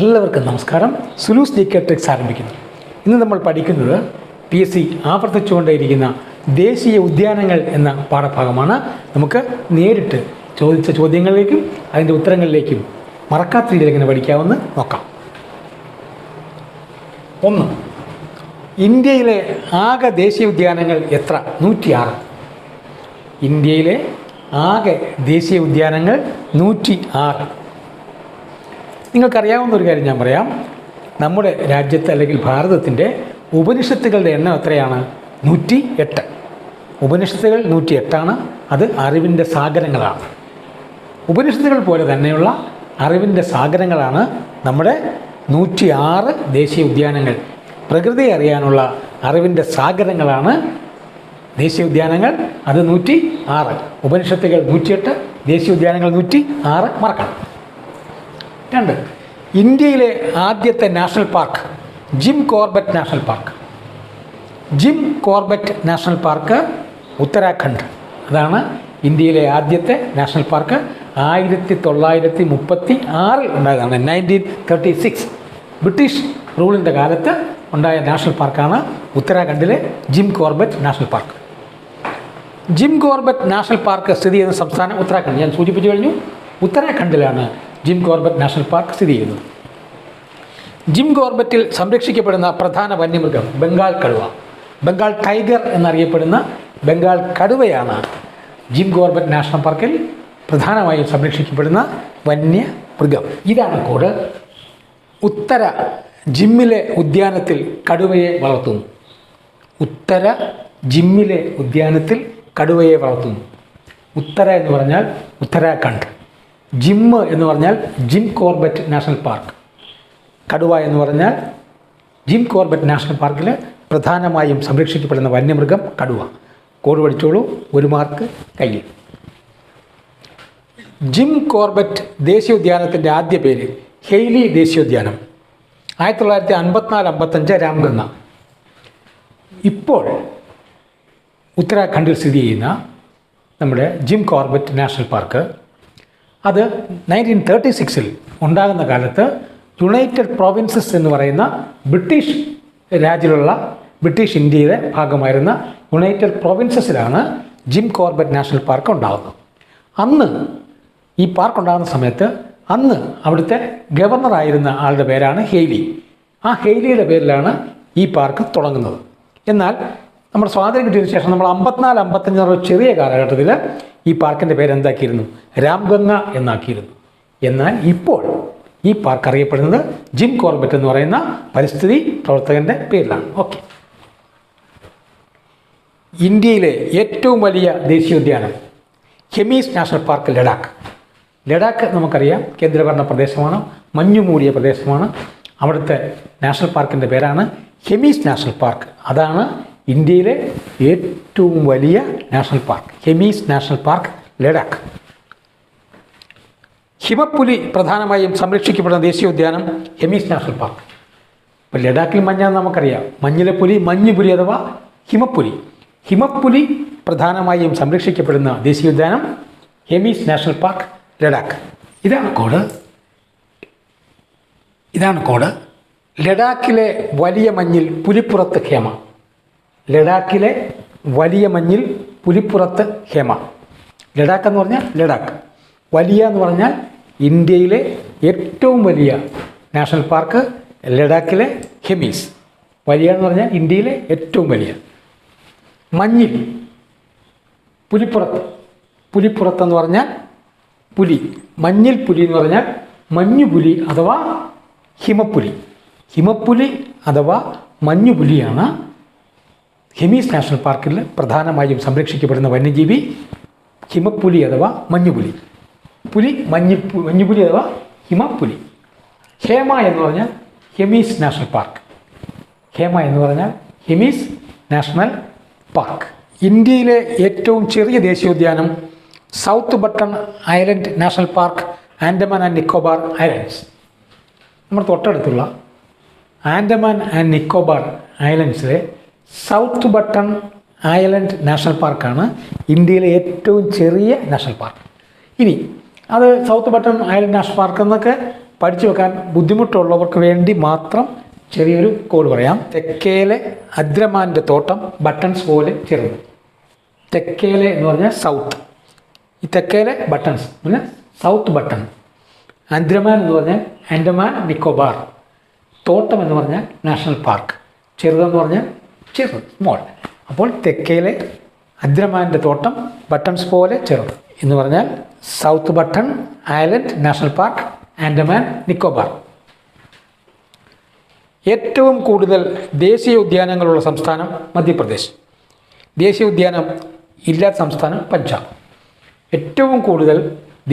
എല്ലാവർക്കും നമസ്കാരം. സുലൂസ് GK tricks ആരംഭിക്കുന്നു. ഇന്ന് നമ്മൾ പഠിക്കുന്നത് PSC ആവർത്തിച്ചുകൊണ്ടേയിരിക്കുന്ന ദേശീയ ഉദ്യാനങ്ങൾ എന്ന പാഠഭാഗമാണ്. നമുക്ക് നേരിട്ട് ചോദിച്ച ചോദ്യങ്ങളിലേക്കും അതിൻ്റെ ഉത്തരങ്ങളിലേക്കും മറക്കാത്ത രീതിയിൽ എങ്ങനെ പഠിക്കാമെന്ന് നോക്കാം. 1. ഇന്ത്യയിലെ ആകെ ദേശീയ ഉദ്യാനങ്ങൾ എത്ര? 106. ഇന്ത്യയിലെ ആകെ ദേശീയ ഉദ്യാനങ്ങൾ 106. നിങ്ങൾക്കറിയാവുന്ന ഒരു കാര്യം ഞാൻ പറയാം. നമ്മുടെ രാജ്യത്ത് അല്ലെങ്കിൽ ഭാരതത്തിൻ്റെ ഉപനിഷത്തുകളുടെ എണ്ണം എത്രയാണ്? 108. ഉപനിഷത്തുകൾ 108ആണ്. അത് അറിവിൻ്റെ സാഗരങ്ങളാണ്. ഉപനിഷത്തുകൾ പോലെ തന്നെയുള്ള അറിവിൻ്റെ സാഗരങ്ങളാണ് നമ്മുടെ 106 ദേശീയ ഉദ്യാനങ്ങൾ. പ്രകൃതിയെ അറിയാനുള്ള അറിവിൻ്റെ സാഗരങ്ങളാണ് ദേശീയ ഉദ്യാനങ്ങൾ. അത് 106. ഉപനിഷത്തുകൾ 108, ദേശീയ ഉദ്യാനങ്ങൾ 106. മറക്കണം. 2. ഇന്ത്യയിലെ ആദ്യത്തെ national park gym Corbett National park. Gym Corbett National park Uttarakhand. അതാണ് ഇന്ത്യയിലെ ആദ്യത്തെ നാഷണൽ പാർക്ക്. 1936 ഉണ്ടായതാണ്. 1936 ബ്രിട്ടീഷ് റൂളിൻ്റെ കാലത്ത് ഉണ്ടായ നാഷണൽ പാർക്കാണ് ഉത്തരാഖണ്ഡിലെ gym Corbett National park. Gym Corbett National park സ്ഥിതി ചെയ്യുന്ന സംസ്ഥാനം ഉത്തരാഖണ്ഡ്. ഞാൻ സൂചിപ്പിച്ചു കഴിഞ്ഞു, ഉത്തരാഖണ്ഡിലാണ് ജിം കോർബറ്റ് നാഷണൽ പാർക്ക് സ്ഥിതി ചെയ്യുന്നത്. ജിം കോർബറ്റിൽ സംരക്ഷിക്കപ്പെടുന്ന പ്രധാന വന്യമൃഗം ബംഗാൾ കടുവ. ബംഗാൾ ടൈഗർ എന്നറിയപ്പെടുന്ന ബംഗാൾ കടുവയാണ് ജിം കോർബറ്റ് നാഷണൽ പാർക്കിൽ പ്രധാനമായും സംരക്ഷിക്കപ്പെടുന്ന വന്യമൃഗം. ഇതാണ് കോഡ്. ഉത്തര ജിമ്മിലെ ഉദ്യാനത്തിൽ കടുവയെ വളർത്തുന്നു. ഉത്തര ജിമ്മിലെ ഉദ്യാനത്തിൽ കടുവയെ വളർത്തുന്നു. ഉത്തര എന്ന് പറഞ്ഞാൽ ഉത്തരാഖണ്ഡ്, ജിമ്മ് എന്ന് പറഞ്ഞാൽ ജിം കോർബറ്റ് നാഷണൽ പാർക്ക്, കടുവ എന്ന് പറഞ്ഞാൽ ജിം കോർബറ്റ് നാഷണൽ പാർക്കിൽ പ്രധാനമായും സംരക്ഷിക്കപ്പെടുന്ന വന്യമൃഗം കടുവ. കോഡ് പഠിച്ചോളൂ, 1 മാർക്ക് കയ്യിൽ. ജിം കോർബറ്റ് ദേശീയോദ്യാനത്തിൻ്റെ ആദ്യ പേര് ഹെയ്ലി ദേശീയോദ്യാനം. 1954-55 രാംഗംഗ. ഇപ്പോൾ ഉത്തരാഖണ്ഡിൽ സ്ഥിതി ചെയ്യുന്ന നമ്മുടെ ജിം കോർബറ്റ് നാഷണൽ പാർക്ക്, അത് 1936 ഉണ്ടാകുന്ന കാലത്ത് യുണൈറ്റഡ് പ്രൊവിൻസസ് എന്ന് പറയുന്ന ബ്രിട്ടീഷ് രാജ്യത്തിലുള്ള ബ്രിട്ടീഷ് ഇന്ത്യയുടെ ഭാഗമായിരുന്ന യുണൈറ്റഡ് പ്രൊവിൻസസിലാണ് ജിം കോർബറ്റ് നാഷണൽ പാർക്ക് ഉണ്ടാകുന്നത്. അന്ന് ഈ പാർക്ക് ഉണ്ടാകുന്ന സമയത്ത് അന്ന് അവിടുത്തെ ഗവർണറായിരുന്ന ആളുടെ പേരാണ് ഹെയ്ലി. ആ ഹെയ്ലിയുടെ പേരിലാണ് ഈ പാർക്ക് തുടങ്ങുന്നത്. എന്നാൽ നമ്മുടെ സ്വാതന്ത്ര്യം കിട്ടിയതിന് ശേഷം നമ്മൾ 54-55 ചെറിയ കാലഘട്ടത്തിൽ ഈ പാർക്കിൻ്റെ പേര് എന്താക്കിയിരുന്നു? രാംഗംഗ എന്നാക്കിയിരുന്നു. എന്നാൽ ഇപ്പോൾ ഈ പാർക്ക് അറിയപ്പെടുന്നത് ജിം കോർബറ്റ് എന്ന് പറയുന്ന പരിസ്ഥിതി പ്രവർത്തകൻ്റെ പേരിലാണ്. ഓക്കെ. ഇന്ത്യയിലെ ഏറ്റവും വലിയ ദേശീയോദ്യാനം ഹെമീസ് നാഷണൽ പാർക്ക്, ലഡാക്ക്. ലഡാക്ക് നമുക്കറിയാം, കേന്ദ്രഭരണ പ്രദേശമാണ്, മഞ്ഞുമൂടിയ പ്രദേശമാണ്. അവിടുത്തെ നാഷണൽ പാർക്കിൻ്റെ പേരാണ് ഹെമീസ് നാഷണൽ പാർക്ക്. അതാണ് ഇന്ത്യയിലെ ഏറ്റവും വലിയ national park, Hemis National Park, Ladakh. ഹിമപ്പുലി പ്രധാനമായും സംരക്ഷിക്കപ്പെടുന്ന ദേശീയോദ്യാനം ഹെമീസ് നാഷണൽ പാർക്ക്. ഇപ്പോൾ ലഡാക്കിൽ മഞ്ഞാന്ന് നമുക്കറിയാം. മഞ്ഞിലെ പുലി, മഞ്ഞുപുലി അഥവാ ഹിമപ്പുലി. ഹിമപ്പുലി പ്രധാനമായും സംരക്ഷിക്കപ്പെടുന്ന ദേശീയോദ്യാനം ഹെമീസ് നാഷണൽ പാർക്ക്, ലഡാക്ക്. ഇതാണ് കോഡ്. ലഡാക്കിലെ വലിയ മഞ്ഞിൽ പുലിപ്പുറത്ത് ഹേമ. ലഡാക്കിലെ വലിയ മഞ്ഞിൽ പുലിപ്പുറത്ത് ഹേമ. ലഡാക്ക് എന്ന് പറഞ്ഞാൽ ലഡാക്ക്. വലിയ എന്ന് പറഞ്ഞാൽ ഇന്ത്യയിലെ ഏറ്റവും വലിയ നാഷണൽ പാർക്ക് ലഡാക്കിലെ ഹെമീസ്. വലിയ എന്ന് പറഞ്ഞാൽ ഇന്ത്യയിലെ ഏറ്റവും വലിയ. മഞ്ഞിൽ പുലിപ്പുറത്തെന്ന് പറഞ്ഞാൽ പുലി. മഞ്ഞിൽ പുലി എന്ന് പറഞ്ഞാൽ മഞ്ഞുപുലി അഥവാ ഹിമപ്പുലി. ഹിമപ്പുലി അഥവാ മഞ്ഞുപുലിയാണ് ഹെമീസ് നാഷണൽ പാർക്കിൽ പ്രധാനമായും സംരക്ഷിക്കപ്പെടുന്ന വന്യജീവി. ഹിമപ്പുലി അഥവാ മഞ്ഞുപുലി. മഞ്ഞുപുലി അഥവാ ഹിമപ്പുലി. ഹേമ എന്ന് പറഞ്ഞാൽ ഹെമീസ് നാഷണൽ പാർക്ക്. ഹേമ എന്ന് പറഞ്ഞാൽ ഹെമീസ് നാഷണൽ പാർക്ക്. ഇന്ത്യയിലെ ഏറ്റവും ചെറിയ ദേശീയോദ്യാനം South Button Island National Park, Andaman and Nicobar Islands. നമ്മുടെ തൊട്ടടുത്തുള്ള ആൻഡമാൻ ആൻഡ് നിക്കോബാർ ഐലൻഡ്സിലെ സൗത്ത് ബട്ടൺ ഐലൻഡ് നാഷണൽ പാർക്കാണ് ഇന്ത്യയിലെ ഏറ്റവും ചെറിയ നാഷണൽ പാർക്ക്. ഇനി അത് South Button Island National Park എന്നൊക്കെ പഠിച്ചു വെക്കാൻ ബുദ്ധിമുട്ടുള്ളവർക്ക് വേണ്ടി മാത്രം ചെറിയൊരു കോഡ് പറയാം. തെക്കേലെ അദ്രമാൻ്റെ തോട്ടം ബട്ടൺസ് പോലെ ചെറുത്. തെക്കേലെ എന്ന് പറഞ്ഞാൽ സൗത്ത്. ഈ തെക്കേലെ ബട്ടൺസ് പിന്നെ സൗത്ത് ബട്ടൺ. ആൻഡമാൻ എന്ന് പറഞ്ഞാൽ ആൻഡമാൻ നിക്കോബാർ. തോട്ടം എന്ന് പറഞ്ഞാൽ നാഷണൽ പാർക്ക്. ചെറുതെന്ന് പറഞ്ഞാൽ ചെറുത്, സ്മോൾ. അപ്പോൾ തെക്കേലെ അദ്രമാൻ്റെ തോട്ടം ബട്ടൺസ് പോലെ ചെറുത് എന്ന് പറഞ്ഞാൽ south Button Island National Park Andaman Nicobar. ഏറ്റവും കൂടുതൽ ദേശീയ ഉദ്യാനങ്ങളുള്ള സംസ്ഥാനം മധ്യപ്രദേശ്. ദേശീയ ഉദ്യാനം ഇല്ലാത്ത സംസ്ഥാനം പഞ്ചാബ്. ഏറ്റവും കൂടുതൽ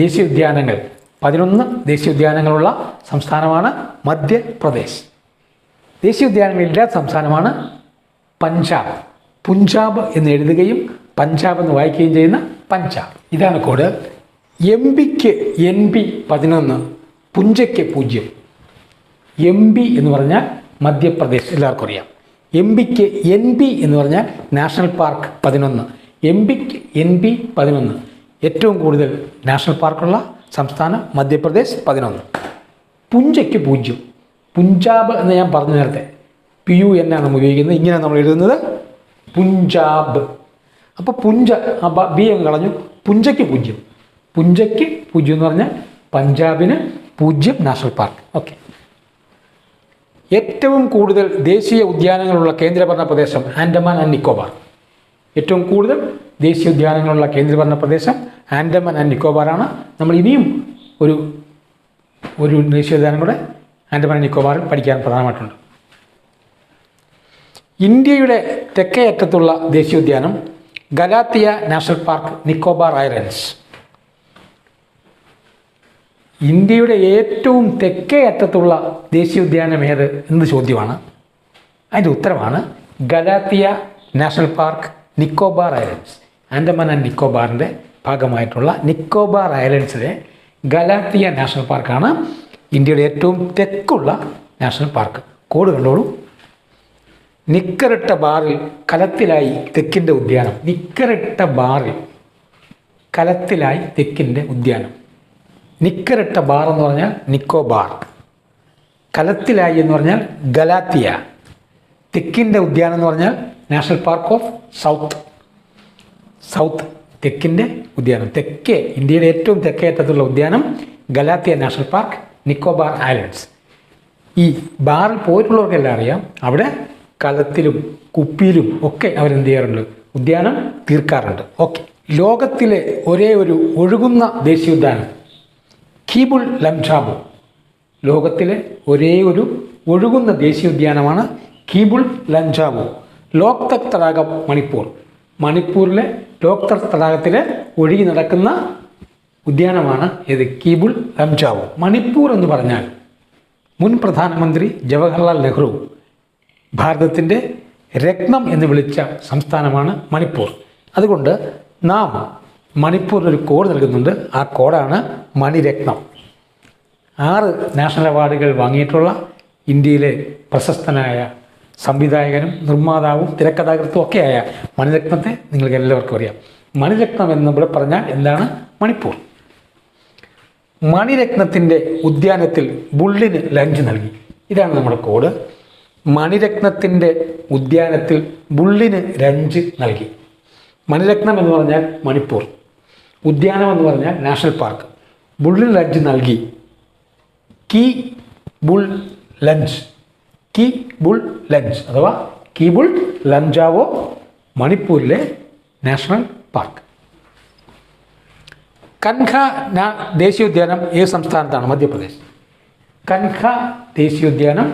ദേശീയ ഉദ്യാനങ്ങൾ 11 ദേശീയ ഉദ്യാനങ്ങളുള്ള സംസ്ഥാനമാണ് മധ്യപ്രദേശ്. ദേശീയ ഉദ്യാനങ്ങൾ ഇല്ലാത്ത സംസ്ഥാനമാണ് പഞ്ചാബ്. പുഞ്ചാബ് എന്ന് എഴുതുകയും പഞ്ചാബ് എന്ന് വായിക്കുകയും ചെയ്യുന്ന പഞ്ചാബ്. ഇതാണ് കോഡ്. MP-ക്ക് NP 11, പുഞ്ചയ്ക്ക് 0. MP എന്ന് പറഞ്ഞാൽ മധ്യപ്രദേശ്, എല്ലാവർക്കും അറിയാം. MP-ക്ക് NP എന്ന് പറഞ്ഞാൽ നാഷണൽ പാർക്ക് 11. MP-ക്ക് NP 11. ഏറ്റവും കൂടുതൽ നാഷണൽ പാർക്കുള്ള സംസ്ഥാനം മധ്യപ്രദേശ് 11. പുഞ്ചയ്ക്ക് 0. പുഞ്ചാബ് എന്ന് ഞാൻ പറഞ്ഞു നേരത്തെ PUN ആണ് നമ്മൾ ഉപയോഗിക്കുന്നത്. ഇങ്ങനെ നമ്മൾ എഴുതുന്നത് പുഞ്ചാബ്. അപ്പോൾ B അങ്ങ് കളഞ്ഞു. പുഞ്ചയ്ക്ക് 0. പുഞ്ചയ്ക്ക് 0 എന്ന് പറഞ്ഞാൽ പഞ്ചാബിന് 0 നാഷണൽ പാർക്ക്. ഓക്കെ. ഏറ്റവും കൂടുതൽ ദേശീയ ഉദ്യാനങ്ങളുള്ള കേന്ദ്രഭരണ പ്രദേശം ആൻഡമാൻ ആൻഡ് നിക്കോബാർ. ഏറ്റവും കൂടുതൽ ദേശീയ ഉദ്യാനങ്ങളുള്ള കേന്ദ്രഭരണ പ്രദേശം ആൻഡമാൻ ആൻഡ് നിക്കോബാറാണ്. നമ്മൾ ഇനിയും ഒരു ദേശീയ ഉദ്യാനം കൂടെ ആൻഡമാൻ ആൻഡ് നിക്കോബാറിൽ പഠിക്കാൻ പ്രധാനമായിട്ടുണ്ട്. ഇന്ത്യയുടെ തെക്കേ അറ്റത്തുള്ള ദേശീയോദ്യാനം Galatia National Park Nicobar islands. ഇന്ത്യയുടെ ഏറ്റവും തെക്കേ അറ്റത്തുള്ള ദേശീയോദ്യാനം ഏത് എന്ന ചോദ്യമാണ്. അതിൻ്റെ ഉത്തരമാണ് Galathea National Park Nicobar Islands. Andaman and നിക്കോബാറിൻ്റെ ഭാഗമായിട്ടുള്ള നിക്കോബാർ ഐലൻഡ്സിലെ ഗലാത്തിയ നാഷണൽ പാർക്കാണ് ഇന്ത്യയുടെ ഏറ്റവും തെക്കുള്ള നാഷണൽ പാർക്ക്. കോഡ് കണ്ടോളൂ. നിക്കറിട്ട ബാറിൽ കലത്തിലായി തെക്കിൻ്റെ ഉദ്യാനം. നിക്കറിട്ട ബാറിൽ കലത്തിലായി തെക്കിൻ്റെ ഉദ്യാനം. നിക്കറിട്ട ബാർ എന്ന് പറഞ്ഞാൽ നിക്കോബാർ, കലത്തിലായി എന്ന് പറഞ്ഞാൽ ഗലാത്തിയ, തെക്കിൻ്റെ ഉദ്യാനം എന്ന് പറഞ്ഞാൽ നാഷണൽ പാർക്ക് ഓഫ് സൗത്ത് തെക്കിൻ്റെ ഉദ്യാനം. തെക്കേ ഇന്ത്യയുടെ ഏറ്റവും തെക്കേ അറ്റത്തുള്ള ഉദ്യാനം Galatia National Park Nicobar islands. ഈ ബാറിൽ പോയിട്ടുള്ളവർക്കെല്ലാം അറിയാം, അവിടെ കലത്തിലും കുപ്പിയിലും ഒക്കെ അവരെന്ത് ചെയ്യാറുണ്ട്, ഉദ്യാനം തീർക്കാറുണ്ട്. ഓക്കെ. ലോകത്തിലെ ഒരേ ഒരു ഒഴുകുന്ന ദേശീയോദ്യാനം കീബുൾ ലംജാവോ. ലോകത്തിലെ ഒരേ ഒരു ഒഴുകുന്ന ദേശീയോദ്യാനമാണ് കീബുൾ ലംജാവോ. ലോക്തക് തടാകം മണിപ്പൂർ. മണിപ്പൂരിലെ ലോക്തക് തടാകത്തിൽ ഒഴുകി നടക്കുന്ന ഉദ്യാനമാണ് ഇത് കീബുൾ ലംജാവോ. മണിപ്പൂർ എന്ന് പറഞ്ഞാൽ മുൻ പ്രധാനമന്ത്രി ജവഹർലാൽ നെഹ്റു ഭാരതത്തിൻ്റെ രത്നം എന്ന് വിളിച്ച സംസ്ഥാനമാണ് മണിപ്പൂർ. അതുകൊണ്ട് നാം മണിപ്പൂരിനൊരു കോഡ് നൽകുന്നുണ്ട്. ആ കോഡാണ് മണിരത്നം. 6 നാഷണൽ അവാർഡുകൾ വാങ്ങിയിട്ടുള്ള ഇന്ത്യയിലെ പ്രശസ്തനായ സംവിധായകനും നിർമ്മാതാവും തിരക്കഥാകൃത്തും ഒക്കെയായ മണിരത്നത്തെ നിങ്ങൾക്ക് എല്ലാവർക്കും അറിയാം. മണിരത്നം എന്ന് ഇവിടെ പറഞ്ഞാൽ എന്താണ്? മണിപ്പൂർ. മണിരത്നത്തിൻ്റെ ഉദ്യാനത്തിൽ ബുള്ളിന് ലഞ്ച് നൽകി. ഇതാണ് നമ്മുടെ കോഡ്. മണിരത്നത്തിൻ്റെ ഉദ്യാനത്തിൽ ബുള്ളിന് ലഞ്ച് നൽകി. മണിരത്നം എന്ന് പറഞ്ഞാൽ മണിപ്പൂർ, ഉദ്യാനം എന്ന് പറഞ്ഞാൽ നാഷണൽ പാർക്ക്. ബുള്ളിന് ലഞ്ച് നൽകി. Key bull lunch, key bull lunch അഥവാ കീബുൾ ലംജാവോ മണിപ്പൂരിലെ നാഷണൽ പാർക്ക്. കൻഹ ദേശീയോദ്യാനം ഏത് സംസ്ഥാനത്താണ്? മധ്യപ്രദേശ്. കൻഹ ദേശീയോദ്യാനം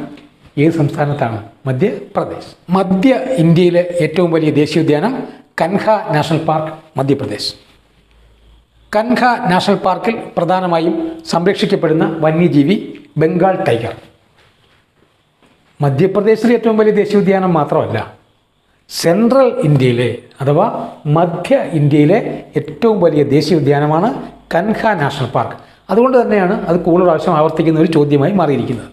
ഏത് സംസ്ഥാനത്താണ്? മധ്യപ്രദേശ്. മധ്യ ഇന്ത്യയിലെ ഏറ്റവും വലിയ ദേശീയോദ്യാനം Kanha national park, Madhya Pradesh. Kanha national പാർക്കിൽ പ്രധാനമായും സംരക്ഷിക്കപ്പെടുന്ന വന്യജീവി ബംഗാൾ ടൈഗർ. മധ്യപ്രദേശിലെ ഏറ്റവും വലിയ ദേശീയോദ്യാനം മാത്രമല്ല, സെൻട്രൽ ഇന്ത്യയിലെ അഥവാ മധ്യ ഇന്ത്യയിലെ ഏറ്റവും വലിയ ദേശീയോദ്യാനമാണ് കൻഹ നാഷണൽ പാർക്ക്. അതുകൊണ്ട് തന്നെയാണ് അത് കൂടുതൽ പ്രാവശ്യം ആവർത്തിക്കുന്ന ഒരു ചോദ്യമായി മാറിയിരിക്കുന്നത്.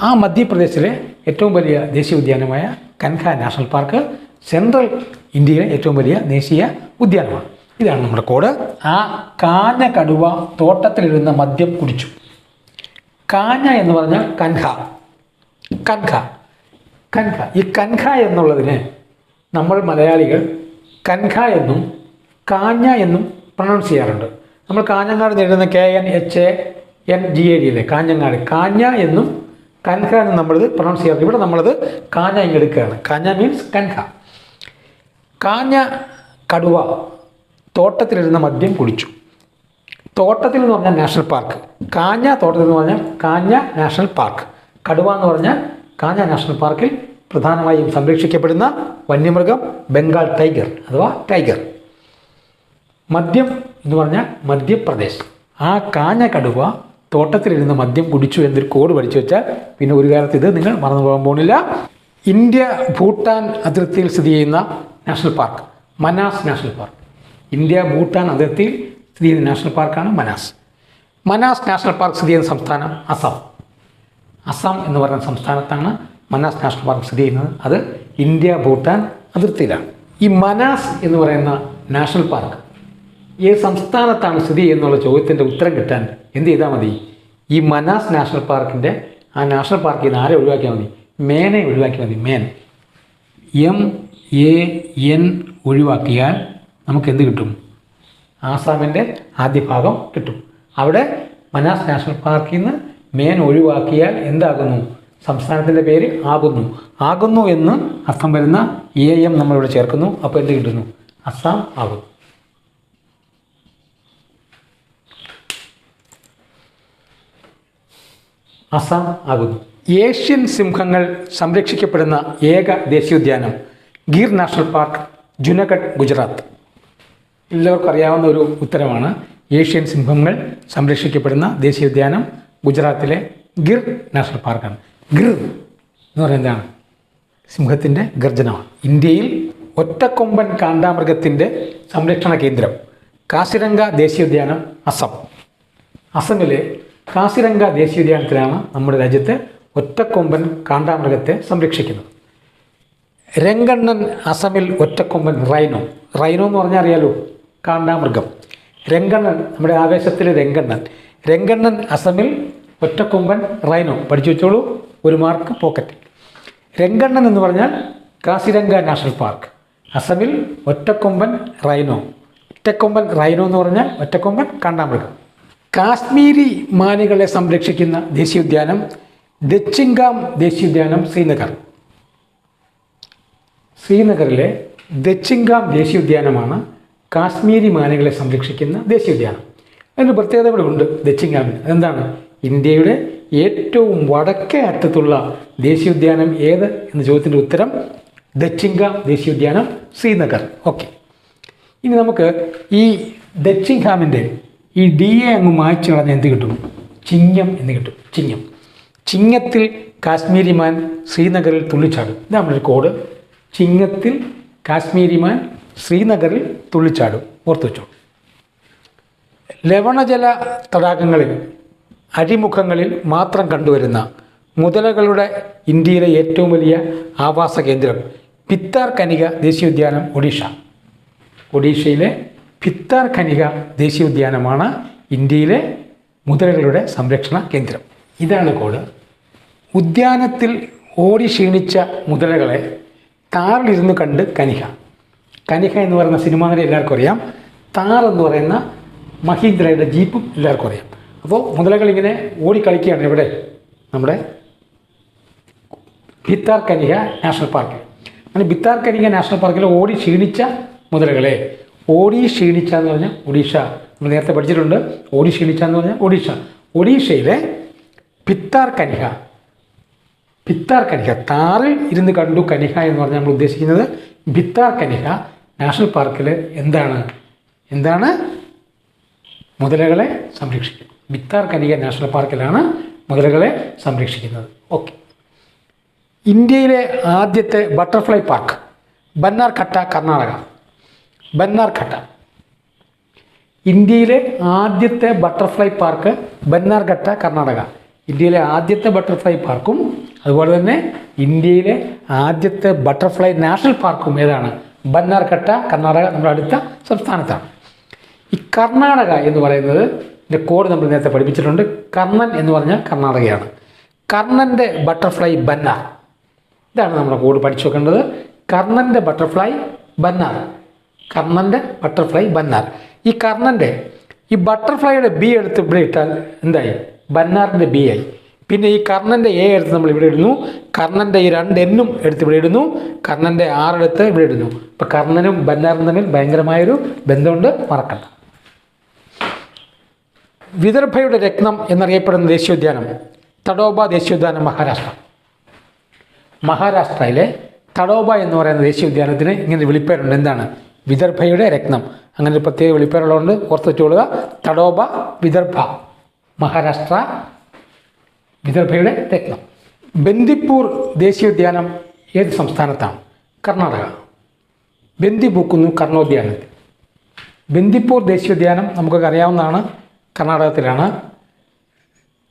ആ മധ്യപ്രദേശിലെ ഏറ്റവും വലിയ ദേശീയോദ്യാനമായ കൻഹ നാഷണൽ പാർക്ക് സെൻട്രൽ ഇന്ത്യയിലെ ഏറ്റവും വലിയ ദേശീയ ഉദ്യാനമാണ്. ഇതാണ് നമ്മുടെ കോഡ്. ആ കാഞ്ഞ കടുവ തോട്ടത്തിലിരുന്ന മദ്യം കുടിച്ചു. കാഞ്ഞ എന്ന് പറഞ്ഞാൽ കൻഹ. കൻഹ കൻഹ ഈ കൻഹ എന്നുള്ളതിനെ നമ്മൾ മലയാളികൾ കൻഹ എന്നും കാഞ്ഞ എന്നും പ്രൊണൗൺസ് ചെയ്യാറുണ്ട്. നമ്മൾ കാഞ്ഞങ്ങാട് എഴുതുന്ന KNHANGAD അല്ലേ, കാഞ്ഞങ്ങാട്. കാഞ്ഞ എന്നും കൻഹ എന്നും നമ്മളിത് പ്രൊണൗൺസ് ചെയ്യാറുണ്ട്. ഇവിടെ നമ്മളത് കാഞ്ഞ ഇങ്ങെടുക്കുകയാണ്. കാഞ്ഞ മീൻസ് കൻഹ. കാഞ്ഞ കടുവ തോട്ടത്തിലിരുന്ന മദ്യം കുടിച്ചു. തോട്ടത്തിൽ എന്ന് പറഞ്ഞാൽ നാഷണൽ പാർക്ക്. കാഞ്ഞ തോട്ടത്തിൽ എന്ന് പറഞ്ഞാൽ കാഞ്ഞ നാഷണൽ പാർക്ക്. കടുവ എന്ന് പറഞ്ഞാൽ കാഞ്ഞ നാഷണൽ പാർക്കിൽ പ്രധാനമായും സംരക്ഷിക്കപ്പെടുന്ന വന്യമൃഗം ബംഗാൾ ടൈഗർ അഥവാ ടൈഗർ. മദ്യം എന്ന് പറഞ്ഞാൽ മധ്യപ്രദേശ്. ആ കാഞ്ഞ കടുവ തോട്ടത്തിലിരുന്ന് മദ്യം കുടിച്ചു എന്നൊരു കോഡ് പഠിച്ചു വെച്ചാൽ പിന്നെ ഒരു കാലത്ത് ഇത് നിങ്ങൾ മറന്നു പോകാൻ പോകുന്നില്ല. ഇന്ത്യ ഭൂട്ടാൻ അതിർത്തിയിൽ സ്ഥിതി ചെയ്യുന്ന national park Manas national park. India Bhutan അതിർത്തിയിൽ സ്ഥിതി ചെയ്യുന്ന നാഷണൽ പാർക്കാണ് മനാസ്. മനാസ് നാഷണൽ പാർക്ക് സ്ഥിതി ചെയ്യുന്ന സംസ്ഥാനം അസം. അസം എന്ന് പറയുന്ന സംസ്ഥാനത്താണ് മനാസ് നാഷണൽ പാർക്ക് സ്ഥിതി ചെയ്യുന്നത്. അത് ഇന്ത്യ ഭൂട്ടാൻ അതിർത്തിയിലാണ്. ഈ മനാസ് എന്ന് പറയുന്ന നാഷണൽ പാർക്ക് ഏത് സംസ്ഥാനത്താണ് സ്ഥിതി എന്നുള്ള ചോദ്യത്തിൻ്റെ ഉത്തരം കിട്ടാൻ എന്ത് ചെയ്താൽ മതി? ഈ മനാസ് നാഷണൽ പാർക്കിൻ്റെ ആ നാഷണൽ പാർക്കിൽ നിന്ന് ആരെ ഒഴിവാക്കിയാൽ മതി? മേനെ ഒഴിവാക്കിയാൽ മതി. മേൻ MAN ഒഴിവാക്കിയാൽ നമുക്ക് എന്ത് കിട്ടും? ആസാമിൻ്റെ ആദ്യ ഭാഗം കിട്ടും. അവിടെ മനാസ് നാഷണൽ പാർക്കിൽ നിന്ന് മേൻ ഒഴിവാക്കിയാൽ എന്താകുന്നു? സംസ്ഥാനത്തിൻ്റെ പേര് ആകുന്നു. ആകുന്നു എന്ന് അർത്ഥം വരുന്ന AM നമ്മളിവിടെ ചേർക്കുന്നു. അപ്പോൾ എന്ത് കിട്ടുന്നു? അസം ആകുന്നു. അസം ആകുന്നു. ഏഷ്യൻ സിംഹങ്ങൾ സംരക്ഷിക്കപ്പെടുന്ന ഏക ദേശീയോദ്യാനം gear national park, Junagadh, Gujarat. എല്ലാവർക്കും അറിയാവുന്ന ഒരു ഉത്തരമാണ്. ഏഷ്യൻ സിംഹങ്ങൾ സംരക്ഷിക്കപ്പെടുന്ന ദേശീയോദ്യാനം ഗുജറാത്തിലെ ഗിർ നാഷണൽ പാർക്കാണ്. ഗിർ എന്ന് പറയുന്നത് എന്താണ്? സിംഹത്തിൻ്റെ ഗർജനമാണ്. ഇന്ത്യയിൽ ഒറ്റക്കൊമ്പൻ കാണ്ടാമൃഗത്തിൻ്റെ സംരക്ഷണ കേന്ദ്രം കാസിരംഗ ദേശീയോദ്യാനം, അസം. അസമിലെ കാസിരംഗ ദേശീയോദ്യാനത്തിലാണ് നമ്മുടെ രാജ്യത്ത് ഒറ്റക്കൊമ്പൻ കാണ്ടാമൃഗത്തെ സംരക്ഷിക്കുന്നത്. രംഗണ്ണൻ അസമിൽ ഒറ്റക്കൊമ്പൻ റൈനോ. റൈനോ എന്ന് പറഞ്ഞാൽ അറിയാലോ, കാണ്ടാമൃഗം. രംഗണ്ണൻ നമ്മുടെ ആവേശത്തിലെ രംഗണ്ണൻ. രംഗണ്ണൻ അസമിൽ ഒറ്റക്കൊമ്പൻ റൈനോ. പഠിച്ചു വെച്ചോളൂ, 1 മാർക്ക് പോക്കറ്റ്. രംഗണ്ണൻ എന്ന് പറഞ്ഞാൽ കാസിരംഗ നാഷണൽ പാർക്ക്, അസമിൽ ഒറ്റക്കൊമ്പൻ റൈനോ. ഒറ്റക്കൊമ്പൻ റൈനോ എന്ന് പറഞ്ഞാൽ ഒറ്റക്കൊമ്പൻ കാണ്ടാമൃഗം. കാശ്മീരി മാനുകളെ സംരക്ഷിക്കുന്ന ദേശീയോദ്യാനം ദച്ചിംഗാം ദേശീയോദ്യാനം, ശ്രീനഗർ. ശ്രീനഗറിലെ ദച്ചിംഗാം ദേശീയോദ്യാനമാണ് കാശ്മീരി മാനുകളെ സംരക്ഷിക്കുന്ന ദേശീയോദ്യാനം. അതിന് പ്രത്യേകത ഇവിടെ ഉണ്ട് ദച്ചിംഗാമിന്. അതെന്താണ്? ഇന്ത്യയുടെ ഏറ്റവും വടക്കേ അറ്റത്തുള്ള ദേശീയോദ്യാനം ഏത് എന്ന ചോദ്യത്തിൻ്റെ ഉത്തരം ദച്ചിംഗാം ദേശീയോദ്യാനം, ശ്രീനഗർ. ഓക്കെ, ഇനി നമുക്ക് ഈ ദച്ചിംഗാമിൻ്റെ ഈ DA അങ്ങ് മായ്ച്ചു കളഞ്ഞാൽ എന്ത് കിട്ടും? ചിങ്ങം എന്ന് കിട്ടും. ചിങ്ങം. ചിങ്ങത്തിൽ കാശ്മീരി മാൻ ശ്രീനഗറിൽ തുള്ളിച്ചാടും. ഇതാണ് നമ്മുടെ ഒരു കോഡ്. ചിങ്ങത്തിൽ കാശ്മീരി മാൻ ശ്രീനഗറിൽ തുള്ളിച്ചാടും. ഓർത്തു വെച്ചോ. ലവണജല തടാകങ്ങളിൽ അഴിമുഖങ്ങളിൽ മാത്രം കണ്ടുവരുന്ന മുതലകളുടെ ഇന്ത്യയിലെ ഏറ്റവും വലിയ ആവാസ കേന്ദ്രം ഭിത്താർകനിക ദേശീയോദ്യാനം, ഒഡീഷ. ഒഡീഷയിലെ ഭിത്താർകനിക ദേശീയോദ്യാനമാണ് ഇന്ത്യയിലെ മുതലകളുടെ സംരക്ഷണ കേന്ദ്രം. ഇതാണ് കോഡ്. ഉദ്യാനത്തിൽ ഓടി ക്ഷീണിച്ച മുതലകളെ താറിലിരുന്ന് കണ്ട് കനിഹ. കനിഹ എന്ന് പറയുന്ന സിനിമ നടി എല്ലാവർക്കും അറിയാം. താർ എന്ന് പറയുന്ന മഹീന്ദ്രയുടെ ജീപ്പും എല്ലാവർക്കും അറിയാം. അപ്പോൾ മുതലകളിങ്ങനെ ഓടിക്കളിക്കുകയാണ് ഇവിടെ നമ്മുടെ ഭിത്താർകനിക നാഷണൽ പാർക്കിൽ. അങ്ങനെ ഭിത്താർകനിക നാഷണൽ പാർക്കിൽ ഓടി ക്ഷീണിച്ച മുതലകളെ, ഓടി ക്ഷീണിച്ച എന്ന് പറഞ്ഞാൽ ഒഡീഷ. നമ്മൾ നേരത്തെ പഠിച്ചിട്ടുണ്ട്. ഓടി ക്ഷീണിച്ച എന്ന് പറഞ്ഞാൽ ഒഡീഷ. ഒഡീഷയിലെ ഭിത്താർകനിക, ഭിത്താർകനിക താറിൽ ഇരുന്ന് കണ്ടു കനിഹ എന്ന് പറഞ്ഞാൽ നമ്മൾ ഉദ്ദേശിക്കുന്നത് ഭിത്താർകനിക നാഷണൽ പാർക്കിൽ എന്താണ് മുതലകളെ സംരക്ഷിക്കുന്നത്. ഭിത്താർകനിക നാഷണൽ പാർക്കിലാണ് മുതലകളെ സംരക്ഷിക്കുന്നത്. ഓക്കെ, ഇന്ത്യയിലെ ആദ്യത്തെ ബട്ടർഫ്ലൈ പാർക്ക് ബന്നാർഘട്ട, കർണാടക. ബന്നാർഘട്ട. ഇന്ത്യയിലെ ആദ്യത്തെ ബട്ടർഫ്ലൈ പാർക്ക് ബന്നാർഘട്ട, കർണാടക. ഇന്ത്യയിലെ ആദ്യത്തെ ബട്ടർഫ്ലൈ പാർക്കും അതുപോലെ തന്നെ ഇന്ത്യയിലെ ആദ്യത്തെ ബട്ടർഫ്ലൈ നാഷണൽ പാർക്കും ഏതാണ്? ബന്നാർഘട്ട, കർണാടക, നമ്മുടെ അടുത്ത സംസ്ഥാനത്താണ്. ഈ കർണാടക എന്ന് പറയുന്നത് കോഡ് നമ്മൾ നേരത്തെ പഠിപ്പിച്ചിട്ടുണ്ട്. കർണൻ എന്ന് പറഞ്ഞാൽ കർണാടകയാണ്. കർണൻ്റെ ബട്ടർഫ്ലൈ ബന്നാർ. ഇതാണ് നമ്മുടെ കോഡ് പഠിച്ചു വെക്കേണ്ടത്. കർണൻ്റെ ബട്ടർഫ്ലൈ ബന്നാർ. കർണൻ്റെ ബട്ടർഫ്ലൈ ബന്നാർ. ഈ കർണൻ്റെ ഈ ബട്ടർഫ്ലൈയുടെ ബി എടുത്ത് ഇവിടെ ഇട്ടാൽ എന്തായി? ബന്നാറിൻ്റെ ബി ആയി. പിന്നെ ഈ കർണൻ്റെ എ എടുത്ത് നമ്മൾ ഇവിടെ ഇടുന്നു. കർണൻ്റെ ഈ 2 എന്നും എടുത്ത് ഇവിടെ ഇടുന്നു. കർണൻ്റെ 6 എടുത്ത് ഇവിടെ ഇടുന്നു. അപ്പോൾ കർണനും ബന്നാറും തമ്മിൽ ഭയങ്കരമായൊരു ബന്ധമുണ്ട്, മറക്കണ്ട. വിദർഭയുടെ രത്നം എന്നറിയപ്പെടുന്ന ദേശീയോദ്യാനം തഡോബ ദേശീയോദ്യാനം, മഹാരാഷ്ട്ര. മഹാരാഷ്ട്രയിലെ തഡോബ എന്ന് പറയുന്ന ദേശീയോദ്യാനത്തിന് ഇങ്ങനെ വിളിപ്പേരുണ്ട്. എന്താണ്? വിദർഭയുടെ രത്നം. അങ്ങനെ ഒരു പ്രത്യേക വിളിപ്പേരുള്ളതുകൊണ്ട് ഓർത്ത് വെച്ചുകൊള്ളുക. തഡോബ, വിദർഭ, മഹാരാഷ്ട്ര, വിദർഭയുടെ രത്നം. ബന്ദിപ്പൂർ ദേശീയോദ്യാനം ഏത് സംസ്ഥാനത്താണ്? കർണാടക. ബന്ദി പൂക്കുന്നു കർണോദ്യാനത്തിൽ. ബന്ദിപ്പൂർ ദേശീയോദ്യാനം നമുക്കൊക്കെ അറിയാവുന്നതാണ്, കർണാടകത്തിലാണ്.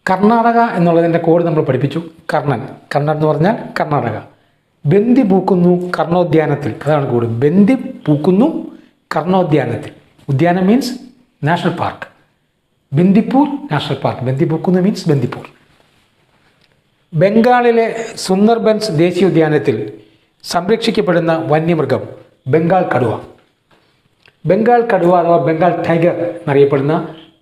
കർണാടക എന്നുള്ളതിൻ്റെ കോഡ് നമ്മൾ പഠിപ്പിച്ചു. കർണൻ. കർണൻ എന്ന് പറഞ്ഞാൽ കർണാടക. ബന്ദി പൂക്കുന്നു കർണോദ്യാനത്തിൽ, അതാണ് കോഡ്. ബന്ദി പൂക്കുന്നു കർണോദ്യാനത്തിൽ. ഉദ്യാനം means national park. Bandipur National Park. ബന്ദി പൂക്കുന്നു മീൻസ് ബന്ദിപ്പൂർ. ബംഗാളിലെ സുന്ദർബൻസ് ദേശീയോദ്യാനത്തിൽ സംരക്ഷിക്കപ്പെടുന്ന വന്യമൃഗം ബംഗാൾ കടുവ. ബംഗാൾ കടുവ അഥവാ ബംഗാൾ ടൈഗർ എന്നറിയപ്പെടുന്ന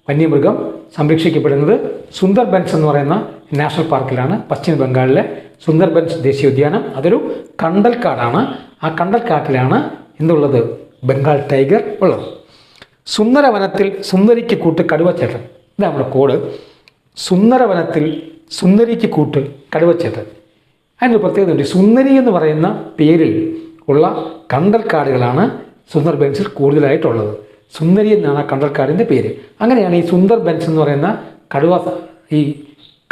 വന്യമൃഗം സംരക്ഷിക്കപ്പെടുന്നത് സുന്ദർബൻസ് എന്ന് പറയുന്ന നാഷണൽ പാർക്കിലാണ്. പശ്ചിമ ബംഗാളിലെ സുന്ദർബൻസ് ദേശീയോദ്യാനം. അതൊരു കണ്ടൽക്കാടാണ്. ആ കണ്ടൽക്കാട്ടിലാണ് എന്തുള്ളത്? ബംഗാൾ ടൈഗർ ഉള്ളത്. സുന്ദരവനത്തിൽ സുന്ദരിക്ക് കൂട്ട് കടുവച്ചേട്ടൻ. ഇതാണ് നമ്മുടെ കോഡ്. സുന്ദരവനത്തിൽ സുന്ദരിക്ക് കൂട്ട് കടുവച്ചേട്ടൻ. അതിനൊരു പ്രത്യേകതയുണ്ട്. സുന്ദരി എന്ന് പറയുന്ന പേരിൽ ഉള്ള കണ്ടൽക്കാടുകളാണ് സുന്ദർബൻസിൽ കൂടുതലായിട്ടുള്ളത്. സുന്ദരി എന്നാണ് ആ കണ്ടൽക്കാടിൻ്റെ പേര്. അങ്ങനെയാണ് ഈ സുന്ദർബൻസ് എന്ന് പറയുന്ന ഈ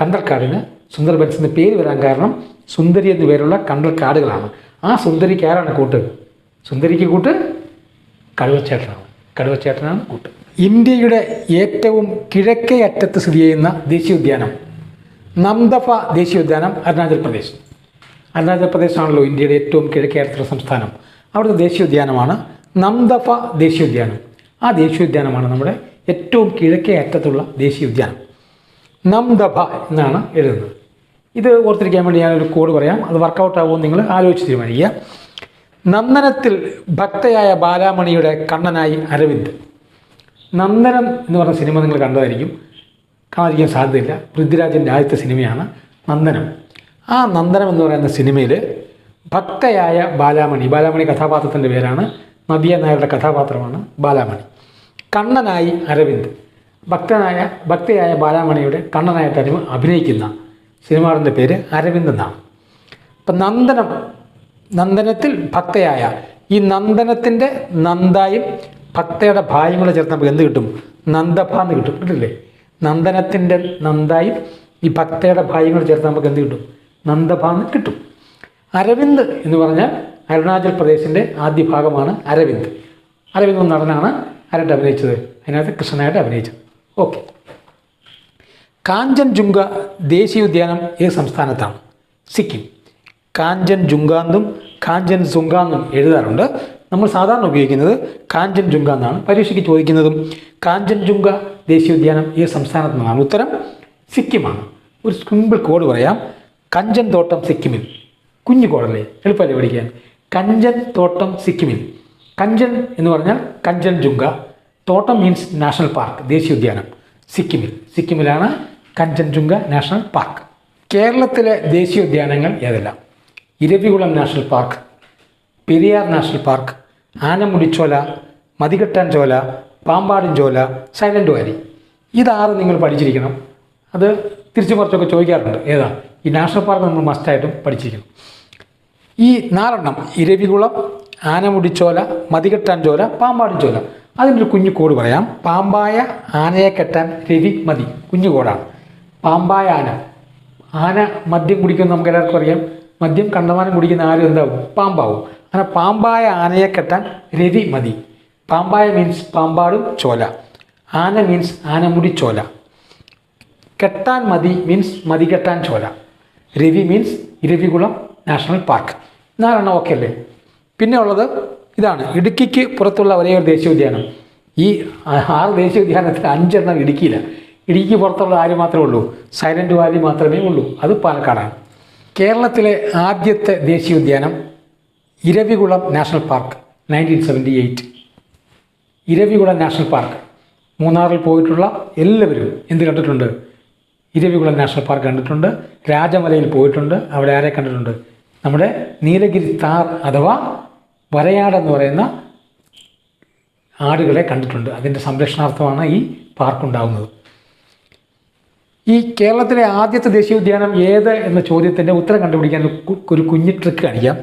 കണ്ടൽക്കാടിന് സുന്ദർബൻസ് എന്ന് പേര് വരാൻ കാരണം സുന്ദരി എന്നു പേരുള്ള കണ്ടൽക്കാടുകളാണ്. ആ സുന്ദരിക്ക് ആരാണ് കൂട്ട്? സുന്ദരിക്ക് കൂട്ട് കടുവച്ചേട്ടനാണ്. കടുവച്ചേട്ടനാണ് കൂട്ട്. ഇന്ത്യയുടെ ഏറ്റവും കിഴക്കേ അറ്റത്ത് സ്ഥിതി ചെയ്യുന്ന ദേശീയോദ്യാനം നംദഫ ദേശീയോദ്യാനം, അരുണാചൽ പ്രദേശ്. അരുണാചൽ പ്രദേശാണല്ലോ ഇന്ത്യയുടെ ഏറ്റവും കിഴക്കേ അറ്റത്തുള്ള സംസ്ഥാനം. അവിടുത്തെ ദേശീയോദ്യാനമാണ് നംദഫ ദേശീയോദ്യാനം. ആ ദേശീയോദ്യാനമാണ് നമ്മുടെ ഏറ്റവും കിഴക്കേ അറ്റത്തുള്ള ദേശീയോദ്യാനം. നംദഫ എന്നാണ് എഴുതുന്നത്. ഇത് ഓർത്തിരിക്കാൻ വേണ്ടി ഞാനൊരു കോഡ് പറയാം. അത് വർക്കൗട്ട് ആകുമെന്ന് നിങ്ങൾ ആലോചിച്ച് തീരുമാനിക്കുക. നന്ദനത്തിൽ ഭക്തയായ ബാലാമണിയുടെ കണ്ണനായി അരവിന്ദ്. നന്ദനം എന്ന് പറഞ്ഞ സിനിമ നിങ്ങൾ കണ്ടതായിരിക്കും, കാണാതിരിക്കാൻ സാധ്യതയില്ല. പൃഥ്വിരാജിൻ്റെ ആദ്യത്തെ സിനിമയാണ് നന്ദനം. ആ നന്ദനം എന്ന് പറയുന്ന സിനിമയിൽ ഭക്തയായ ബാലാമണി, ബാലാമണി കഥാപാത്രത്തിൻ്റെ പേരാണ്. നവ്യ നായരുടെ കഥാപാത്രമാണ് ബാലാമണി. കണ്ണനായി അരവിന്ദ്. ഭക്തയായ ബാലാമണിയുടെ കണ്ണനായിട്ട് അഭിനയിക്കുന്ന സിനിമാറിൻ്റെ പേര് അരവിന്ദ് എന്നാണ്. അപ്പം നന്ദനത്തിൽ ഭക്തയായ, ഈ നന്ദനത്തിൻ്റെ നന്ദായും ഭക്തയുടെ ഭായും കൂടെ ചേർത്ത് നമുക്ക് എന്ത് കിട്ടും? നന്ദഭ എന്ന് കിട്ടും. കിട്ടില്ലേ? നന്ദനത്തിൻ്റെ നന്ദായും ഈ ഭക്തയുടെ ഭായും കൂടെ ചേർത്ത് നമുക്ക് എന്ത് കിട്ടും? നന്ദഭ എന്ന് കിട്ടും. അരവിന്ദ് എന്ന് പറഞ്ഞാൽ അരുണാചൽ പ്രദേശിൻ്റെ ആദ്യ ഭാഗമാണ് അരവിന്ദ്. അരവിന്ദ് എന്ന നടനാണ് ആരായിട്ട് അഭിനയിച്ചത്? അതിനകത്ത് കൃഷ്ണനായിട്ട് അഭിനയിച്ചത്. ഓക്കെ. കാഞ്ചൻജുംഗ ദേശീയോദ്യാനം ഏത് സംസ്ഥാനത്താണ്? സിക്കിം. കാഞ്ചൻജുംഗാന്നും കാഞ്ചൻസുംഗാന്നും എഴുതാറുണ്ട്. നമ്മൾ സാധാരണ ഉപയോഗിക്കുന്നത് കാഞ്ചൻജുംഗ എന്നാണ്. പരീക്ഷയ്ക്ക് ചോദിക്കുന്നതും കാഞ്ചൻജുംഗ ദേശീയോദ്യാനം ഏത് സംസ്ഥാനത്ത് നിന്നാണ്? ഉത്തരം സിക്കിമാണ്. ഒരു സിമ്പിൾ കോഡ് പറയാം. കഞ്ചൻ തോട്ടം സിക്കിമിൽ. കുഞ്ഞു കോഡല്ലേ, എളുപ്പമല്ലേ പഠിക്കാൻ. കഞ്ചൻ തോട്ടം സിക്കിമിൽ. കഞ്ചൻ എന്ന് പറഞ്ഞാൽ കഞ്ചൻജുംഗ. തോട്ടം മീൻസ് നാഷണൽ പാർക്ക്, ദേശീയോദ്യാനം. സിക്കിമിലാണ് കഞ്ചൻജുംഗ നാഷണൽ പാർക്ക്. കേരളത്തിലെ ദേശീയോദ്യാനങ്ങൾ ഏതെല്ലാം? Eravikulam National Park, Periyar National Park, Anamudi Shola, Mathikettan Shola, Pambadum Shola, Silent Valley. ഇതാറ് നിങ്ങൾ പഠിച്ചിരിക്കണം. അത് തിരിച്ചു കുറച്ചൊക്കെ ചോദിക്കാറുണ്ട്. ഏതാ ഈ നാഷണൽ പാർക്ക്? നമ്മൾ മസ്റ്റായിട്ടും പഠിച്ചിരിക്കണം. ഈ 4 ഇരവികുളം, ആനമുടിച്ചോല, മതികെട്ടാൻ ചോല, പാമ്പാടും ചോല. അതിനൊരു കുഞ്ഞു കോഡ് പറയാം. പാമ്പായ ആനയെ കെട്ടാൻ രവി മതി. കുഞ്ഞു കോഡാണ്. പാമ്പായ ആന മദ്യം കുടിക്കുമെന്ന് നമുക്ക് എല്ലാവർക്കും അറിയാം. മദ്യം കണ്ടമാനം കുടിക്കുന്ന ആരും എന്താവും? പാമ്പാവും. അങ്ങനെ പാമ്പായ ആനയെ കെട്ടാൻ രവി മതി. പാമ്പായ മീൻസ് പാമ്പാടും ചോല. ആന മീൻസ് ആനമുടി ചോല. കെട്ടാൻ മതി means Mathikettan Shola. Ravi means Eravikulam National Park. 4 okay അല്ലേ? പിന്നെ ഉള്ളത് ഇതാണ്. ഇടുക്കിക്ക് പുറത്തുള്ള ഒരേ ഒരു ദേശീയോദ്യാനം ഈ 6 ദേശീയ ഉദ്യാനത്തിൽ 5 ഇടുക്കിയിലാണ്. ഇടുക്കി പുറത്തുള്ള ആര് മാത്രമേ ഉള്ളൂ? സൈലൻറ്റ് വാലി മാത്രമേ ഉള്ളൂ. അത് പാലക്കാടാണ്. കേരളത്തിലെ ആദ്യത്തെ ദേശീയ ഉദ്യാനം Eravikulam National park 1978. Eravikulam National park. മൂന്നാറിൽ പോയിട്ടുള്ള എല്ലാവരും എന്ത് കണ്ടിട്ടുണ്ട്? ഇരവികുളം നാഷണൽ പാർക്ക് കണ്ടിട്ടുണ്ട്. രാജമലയിൽ പോയിട്ടുണ്ട്. അവിടെ ആരെ കണ്ടിട്ടുണ്ട്? നമ്മുടെ നീലഗിരി താർ അഥവാ വരയാടെന്ന് പറയുന്ന ആടുകളെ കണ്ടിട്ടുണ്ട്. അതിൻ്റെ സംരക്ഷണാർത്ഥമാണ് ഈ പാർക്കുണ്ടാകുന്നത്. ഈ കേരളത്തിലെ ആദ്യത്തെ ദേശീയ ഉദ്യാനം ഏത് എന്ന ചോദ്യത്തിൻ്റെ ഉത്തരം കണ്ടുപിടിക്കാൻ ഒരു കുഞ്ഞു ട്രിക്ക് കാണിക്കാം.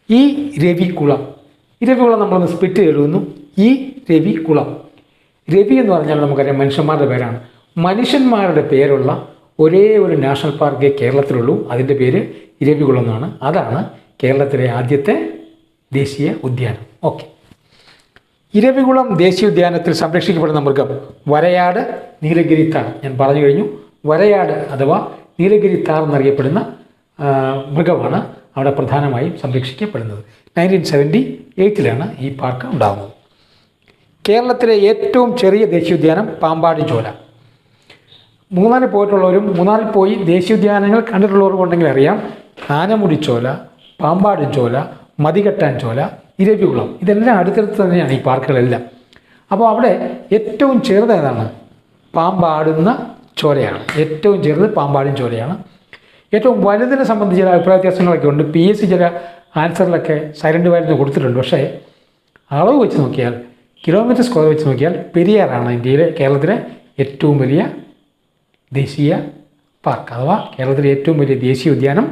ഈ രവികുളം. ഇരവികുളം നമ്മളൊന്ന് സ്പ്ലിറ്റ് എഴുതുന്നു. ഈ രവികുളം. രവി എന്ന് പറഞ്ഞാൽ നമുക്കറിയാം മനുഷ്യന്മാരുടെ പേരാണ്. മനുഷ്യന്മാരുടെ പേരുള്ള ഒരേ ഒരു നാഷണൽ പാർക്കേ കേരളത്തിലുള്ളൂ. അതിൻ്റെ പേര് ഇരവികുളം എന്നാണ്. അതാണ് കേരളത്തിലെ ആദ്യത്തെ ദേശീയ ഉദ്യാനം. ഓക്കെ. ഇരവികുളം ദേശീയ ഉദ്യാനത്തിൽ സംരക്ഷിക്കപ്പെടുന്ന മൃഗം വരയാട്, നീലഗിരി താർ. ഞാൻ പറഞ്ഞു കഴിഞ്ഞു. വരയാട് അഥവാ നീലഗിരി താർ എന്നറിയപ്പെടുന്ന മൃഗമാണ് അവിടെ പ്രധാനമായും സംരക്ഷിക്കപ്പെടുന്നത്. 1978 ഈ പാർക്ക് ഉണ്ടാകുന്നത്. കേരളത്തിലെ ഏറ്റവും ചെറിയ ദേശീയോദ്യാനം പാമ്പാടി ചോല. മൂന്നാറിൽ പോയിട്ടുള്ളവരും മൂന്നാറിൽ പോയി ദേശീയോദ്യാനങ്ങൾ കണ്ടിട്ടുള്ളവർക്കും ഉണ്ടെങ്കിൽ അറിയാം. ആനമുടി ചോല, പാമ്പാടി ചോല, മതികെട്ടാൻ ചോല, ഇരവികുളം, ഇതെല്ലാം അടുത്തടുത്ത് തന്നെയാണ് ഈ പാർക്കുകളെല്ലാം. അപ്പോൾ അവിടെ ഏറ്റവും ചെറുത് ഏതാണ്? പാമ്പാടുന്ന ചോലയാണ്. ഏറ്റവും ചെറുത് പാമ്പാടും ചോലയാണ്. ഏറ്റവും വലുതിനെ സംബന്ധിച്ച് ചില അഭിപ്രായ വ്യത്യാസങ്ങളൊക്കെ ഉണ്ട്. PSC ചില ആൻസറിലൊക്കെ സൈലൻറ്റ് വാലി കൊടുത്തിട്ടുണ്ട്. പക്ഷേ അളവ് വെച്ച് നോക്കിയാൽ, കിലോമീറ്റർ സ്ക്വയർ വെച്ച് നോക്കിയാൽ പെരിയാറാണ് കേരളത്തിലെ ഏറ്റവും വലിയ ദേശീയ പാർക്ക് അഥവാ കേരളത്തിലെ ഏറ്റവും വലിയ ദേശീയ ഉദ്യാനം.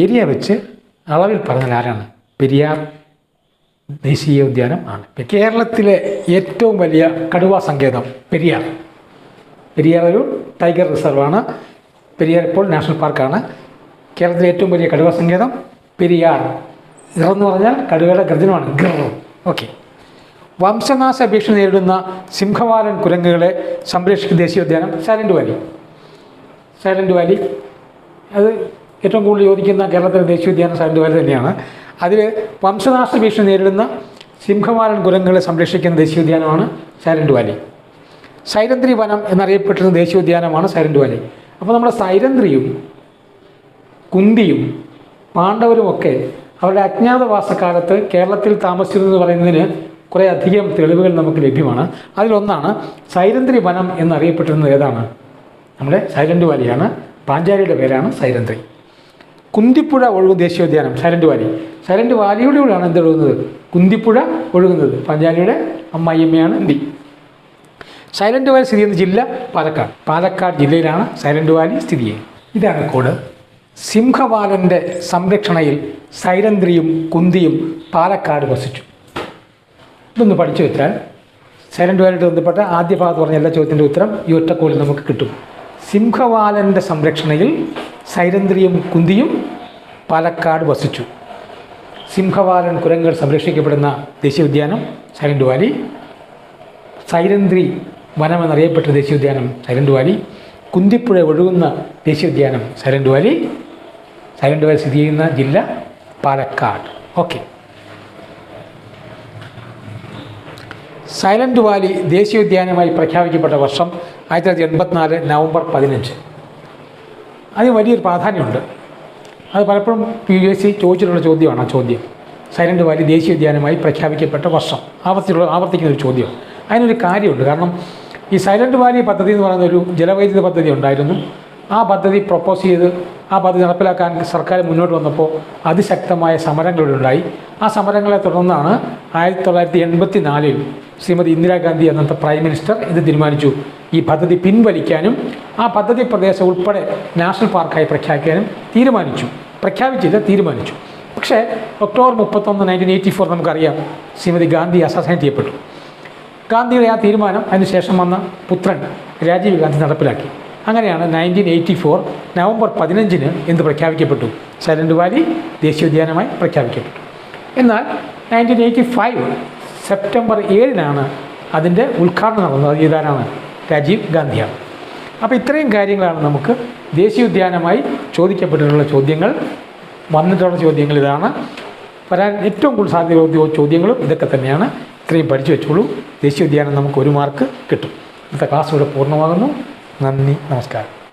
ഏരിയ വെച്ച് അളവിൽ പറഞ്ഞാൽ ആരാണ്? പെരിയാർ ദേശീയ ഉദ്യാനം ആണ്. കേരളത്തിലെ ഏറ്റവും വലിയ കടുവാ സങ്കേതം പെരിയാർ. പെരിയാർ ഒരു ടൈഗർ റിസർവാണ്. പെരിയാർ ഇപ്പോൾ നാഷണൽ പാർക്കാണ്. കേരളത്തിലെ ഏറ്റവും വലിയ കടുവാ സങ്കേതം പെരിയാർ. ഇറന്ന് പറഞ്ഞാൽ കടുവയുടെ ഗർജനമാണ്. ഓക്കെ. വംശനാശ ഭീഷണി നേരിടുന്ന സിംഹവാലൻ കുരങ്ങുകളെ സംരക്ഷിക്കുന്ന ദേശീയോദ്യാനം സൈലൻറ്റ് വാലി. സൈലൻറ്റ് വാലി അത് ഏറ്റവും കൂടുതൽ യോജിക്കുന്ന കേരളത്തിലെ ദേശീയോദ്യാനം സൈലൻറ്റ് വാലി തന്നെയാണ്. അതിൽ വംശനാശ ഭീഷണി നേരിടുന്ന സിംഹവാലൻ കുരങ്ങുകളെ സംരക്ഷിക്കുന്ന ദേശീയോദ്യാനമാണ് സൈലൻറ്റ് വാലി. സൈരന്ധ്രി വനം എന്നറിയപ്പെട്ടിരുന്ന ദേശീയോദ്യാനമാണ് സൈലൻറ്റ് വാലി. അപ്പോൾ നമ്മുടെ സൈരന്ധ്രിയും കുന്തിയും പാണ്ഡവരുമൊക്കെ അവരുടെ അജ്ഞാതവാസക്കാലത്ത് കേരളത്തിൽ താമസിച്ചിരുന്നെന്ന് പറയുന്നതിന് കുറേ അധികം തെളിവുകൾ നമുക്ക് ലഭ്യമാണ്. അതിലൊന്നാണ് സൈരന്ധ്രി വനം എന്നറിയപ്പെട്ടിരുന്നത് ഏതാണ്? നമ്മുടെ സൈലൻറ്റ് വാലിയാണ്. പാഞ്ചാലിയുടെ പേരാണ് സൈരന്ധ്രി. കുന്തിപ്പുഴ ഒഴുകുന്ന ദേശീയോദ്യാനം സൈലൻറ്റ് വാലി. സൈലൻറ്റ് വാലിയിലൂടെയാണ് എന്തൊഴുകുന്നത്? കുന്തിപ്പുഴ ഒഴുകുന്നത്. പാഞ്ചാലിയുടെ അമ്മായിയമ്മയാണ് കുന്തി. സൈലൻറ്റ് വാലി സ്ഥിതി ചെയ്യുന്ന ജില്ല പാലക്കാട്. പാലക്കാട് ജില്ലയിലാണ് സൈലൻറ്റ് വാലി സ്ഥിതി ചെയ്യുന്നത്. ഇതാണ് കോഡ്. സിംഹവാലൻ്റെ സംരക്ഷണയിൽ സൈരന്ധ്രിയും കുന്തിയും പാലക്കാട് വസിച്ചു. ഇതൊന്ന് പഠിച്ചു വെച്ചാൽ സൈലൻറ്റ് വാലിയായിട്ട് ബന്ധപ്പെട്ട ആദ്യ ഭാഗത്ത് പറഞ്ഞ എല്ലാ ചോദ്യത്തിൻ്റെ ഉത്തരം ഈ ഒറ്റക്കോളിൽ നമുക്ക് കിട്ടും. സിംഹവാലൻ്റെ സംരക്ഷണയിൽ സൈരന്ധ്രിയും കുന്തിയും പാലക്കാട് വസിച്ചു. സിംഹവാലൻ കുരങ്ങുകൾ സംരക്ഷിക്കപ്പെടുന്ന ദേശീയോദ്യാനം സൈലൻറ്റ് വാലി. സൈരന്ധ്രി വനം എന്നറിയപ്പെട്ട ദേശീയോദ്യാനം സൈലൻറ്റ് വാലി. കുന്തിപ്പുഴ ഒഴുകുന്ന ദേശീയോദ്യാനം സൈലൻറ്റ് വാലി. സൈലൻറ്റ് വാലി സ്ഥിതി ചെയ്യുന്ന ജില്ല പാലക്കാട്. ഓക്കെ. സൈലൻറ്റ് വാലി ദേശീയോദ്യാനമായി പ്രഖ്യാപിക്കപ്പെട്ട വർഷം 1984 നവംബർ 15. അതിന് വലിയൊരു പ്രാധാന്യമുണ്ട്. അത് പലപ്പോഴും PSC ചോദിച്ചിട്ടുള്ള ചോദ്യമാണ്. ആ ചോദ്യം സൈലൻറ്റ് വാലി ദേശീയോദ്യാനമായി പ്രഖ്യാപിക്കപ്പെട്ട വർഷം ആവർത്തിക്കുന്ന ഒരു ചോദ്യം. അതിനൊരു കാര്യമുണ്ട്. കാരണം ഈ സൈലൻറ്റ് വാലി പദ്ധതി എന്ന് പറയുന്ന ഒരു ജലവൈദ്യുത പദ്ധതി ഉണ്ടായിരുന്നു. ആ പദ്ധതി പ്രപ്പോസ് ചെയ്ത് ആ പദ്ധതി നടപ്പിലാക്കാൻ സർക്കാർ മുന്നോട്ട് വന്നപ്പോൾ അതിശക്തമായ സമരങ്ങളുണ്ടായി. ആ സമരങ്ങളെ തുടർന്നാണ് 1984 ശ്രീമതി ഇന്ദിരാഗാന്ധി അന്നത്തെ പ്രൈം മിനിസ്റ്റർ ഇത് തീരുമാനിച്ചു. ഈ പദ്ധതി പിൻവലിക്കാനും ആ പദ്ധതി പ്രദേശം ഉൾപ്പെടെ നാഷണൽ പാർക്കായി പ്രഖ്യാപിക്കാനും തീരുമാനിച്ചു. പക്ഷേ ഒക്ടോബർ 31, 1984 നമുക്കറിയാം ശ്രീമതി ഗാന്ധി അസാസിനേറ്റ് ചെയ്യപ്പെട്ടു. ഗാന്ധിയുടെ ആ തീരുമാനം അതിനുശേഷം വന്ന പുത്രൻ രാജീവ് ഗാന്ധി നടപ്പിലാക്കി. അങ്ങനെയാണ് 1984 നവംബർ 15 എന്ത് പ്രഖ്യാപിക്കപ്പെട്ടു? Silent Valley ദേശീയോദ്യാനമായി പ്രഖ്യാപിക്കപ്പെട്ടു. എന്നാൽ 1985 സെപ്റ്റംബർ 7 അതിൻ്റെ ഉദ്ഘാടനം നടന്നത്. അത് ഇതാരാണ്? രാജീവ് ഗാന്ധിയാണ്. അപ്പോൾ ഇത്രയും കാര്യങ്ങളാണ് നമുക്ക് ദേശീയോദ്യാനമായി ചോദിക്കപ്പെട്ടിട്ടുള്ള ചോദ്യങ്ങൾ. വന്നിട്ടുള്ള ചോദ്യങ്ങൾ ഇതാണ്. വരാൻ ഏറ്റവും കൂടുതൽ സാധ്യതയുള്ള ചോദ്യങ്ങളും ഇതൊക്കെ തന്നെയാണ്. ഇത്രയും പഠിച്ചു വെച്ചോളൂ. ദേശീയോദ്യാനം നമുക്ക് 1 മാർക്ക് കിട്ടും. ഇന്നത്തെ ക്ലാസ് ഇവിടെ പൂർണ്ണമാകുന്നു. നന്ദി, നമസ്കാരം.